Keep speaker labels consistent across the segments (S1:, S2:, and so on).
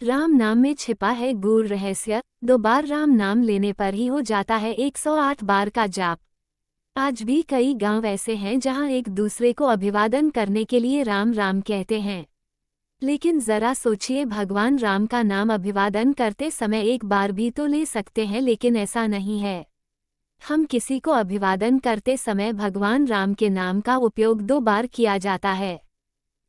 S1: राम नाम में छिपा है गूढ़ रहस्य। 2 बार राम नाम लेने पर ही हो जाता है 108 बार का जाप। आज भी कई गांव ऐसे हैं जहां एक दूसरे को अभिवादन करने के लिए राम राम कहते हैं। लेकिन जरा सोचिए, भगवान राम का नाम अभिवादन करते समय एक बार भी तो ले सकते हैं, लेकिन ऐसा नहीं है। हम किसी को अभिवादन करते समय भगवान राम के नाम का उपयोग 2 बार किया जाता है।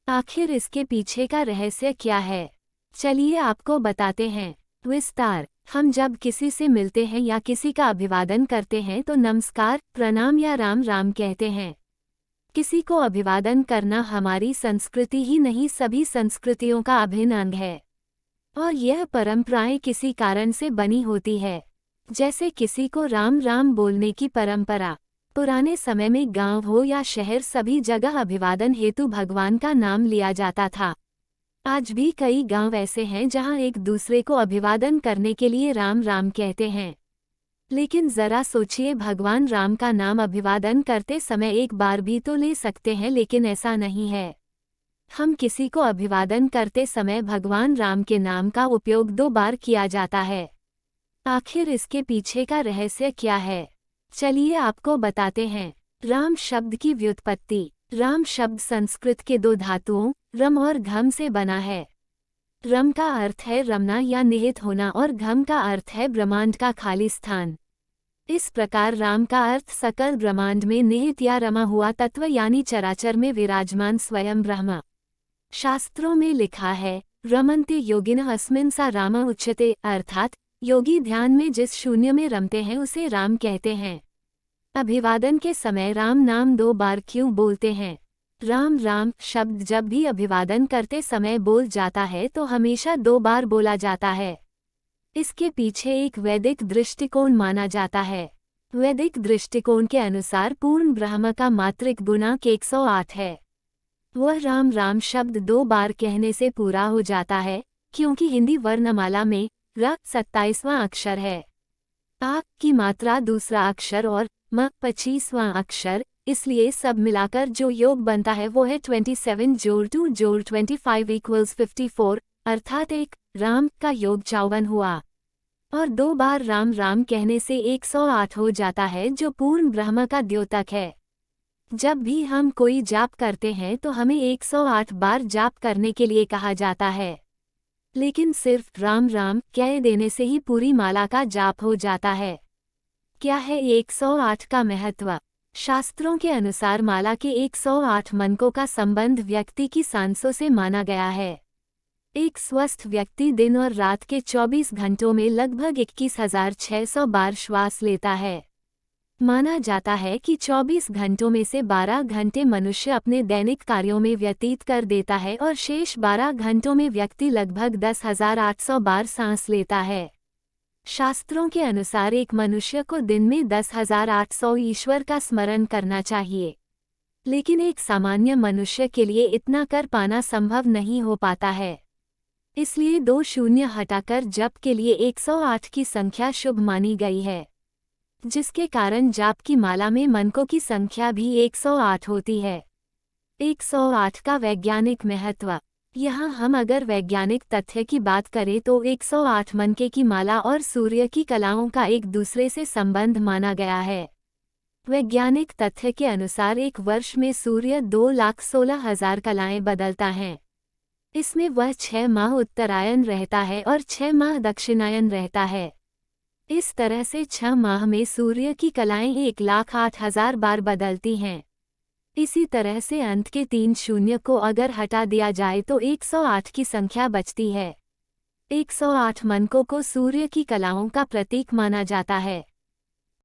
S1: आखिर इसके पीछे का रहस्य क्या है? चलिए आपको बताते हैं विस्तार। हम जब किसी से मिलते हैं या किसी का अभिवादन करते हैं तो नमस्कार, प्रणाम या राम राम कहते हैं। किसी को अभिवादन करना हमारी संस्कृति ही नहीं, सभी संस्कृतियों का अभिन्न अंग है। और यह परंपराएं किसी कारण से बनी होती है। जैसे किसी को राम राम बोलने की परंपरा। पुराने समय में गांव हो या शहर, सभी जगह अभिवादन हेतु भगवान का नाम लिया जाता था। आज भी कई गांव ऐसे हैं जहां एक दूसरे को अभिवादन करने के लिए राम राम कहते हैं। लेकिन जरा सोचिए, भगवान राम का नाम अभिवादन करते समय एक बार भी तो ले सकते हैं, लेकिन ऐसा नहीं है। हम किसी को अभिवादन करते समय भगवान राम के नाम का उपयोग 2 बार किया जाता है। आखिर इसके पीछे का रहस्य क्या है? चलिए आपको बताते हैं। राम शब्द की व्युत्पत्ति। राम शब्द संस्कृत के 2 धातुओं रम और घम से बना है। रम का अर्थ है रमना या निहित होना और घम का अर्थ है ब्रह्मांड का खाली स्थान। इस प्रकार राम का अर्थ सकल ब्रह्मांड में निहित या रमा हुआ तत्व यानी चराचर में विराजमान स्वयं ब्रह्म। शास्त्रों में लिखा है, रमन्ते योगिनः अस्मिन् सा राम उच्यते, अर्थात योगी ध्यान में जिस शून्य में रमते हैं उसे राम कहते हैं। अभिवादन के समय राम नाम 2 बार क्यों बोलते हैं? राम राम शब्द जब भी अभिवादन करते समय बोल जाता है तो हमेशा 2 बार बोला जाता है। इसके पीछे एक वैदिक दृष्टिकोण माना जाता है। वैदिक दृष्टिकोण के अनुसार पूर्ण ब्रह्म का मात्रिक गुणांक 108 है। वह राम राम शब्द 2 बार कहने से पूरा हो जाता है, क्योंकि हिंदी वर्णमाला में र 27वां अक्षर है, आ की मात्रा दूसरा अक्षर और म 25वां अक्षर, इसलिए सब मिलाकर जो योग बनता है वो है 27 जोड़ 2 जोड़ 25 इक्वल्स 54, अर्थात एक राम का योग 54 हुआ। और 2 बार राम राम कहने से 108 हो जाता है, जो पूर्ण ब्रह्म का द्योतक है। जब भी हम कोई जाप करते हैं तो हमें 108 बार जाप करने के लिए कहा जाता है। लेकिन सिर्फ राम राम कह देने से ही पूरी माला का जाप हो जाता है। क्या है 108 का महत्व? शास्त्रों के अनुसार माला के 108 मनकों का संबंध व्यक्ति की सांसों से माना गया है। एक स्वस्थ व्यक्ति दिन और रात के 24 घंटों में लगभग 21,600 बार श्वास लेता है। माना जाता है कि 24 घंटों में से 12 घंटे मनुष्य अपने दैनिक कार्यों में व्यतीत कर देता है और शेष 12 घंटों में व्यक्ति लगभग 10,800 बार सांस लेता है। शास्त्रों के अनुसार एक मनुष्य को दिन में 10,800 ईश्वर का स्मरण करना चाहिए। लेकिन एक सामान्य मनुष्य के लिए इतना कर पाना संभव नहीं हो पाता है। इसलिए 2 शून्य हटाकर जप के लिए 108 की संख्या शुभ मानी गई है, जिसके कारण जाप की माला में मनकों की संख्या भी 108 होती है। 108 का वैज्ञानिक महत्व। यहाँ हम अगर वैज्ञानिक तथ्य की बात करें तो 108 मनके की माला और सूर्य की कलाओं का एक दूसरे से संबंध माना गया है। वैज्ञानिक तथ्य के अनुसार एक वर्ष में सूर्य 2,16,000 कलाएं बदलता है। इसमें वह 6 माह उत्तरायण रहता है और 6 माह दक्षिणायन रहता है। इस तरह से 6 माह में सूर्य की कलाएं 1,08,000 बार बदलती हैं। इसी तरह से अंत के 3 शून्य को अगर हटा दिया जाए तो 108 की संख्या बचती है। 108 मनकों को सूर्य की कलाओं का प्रतीक माना जाता है।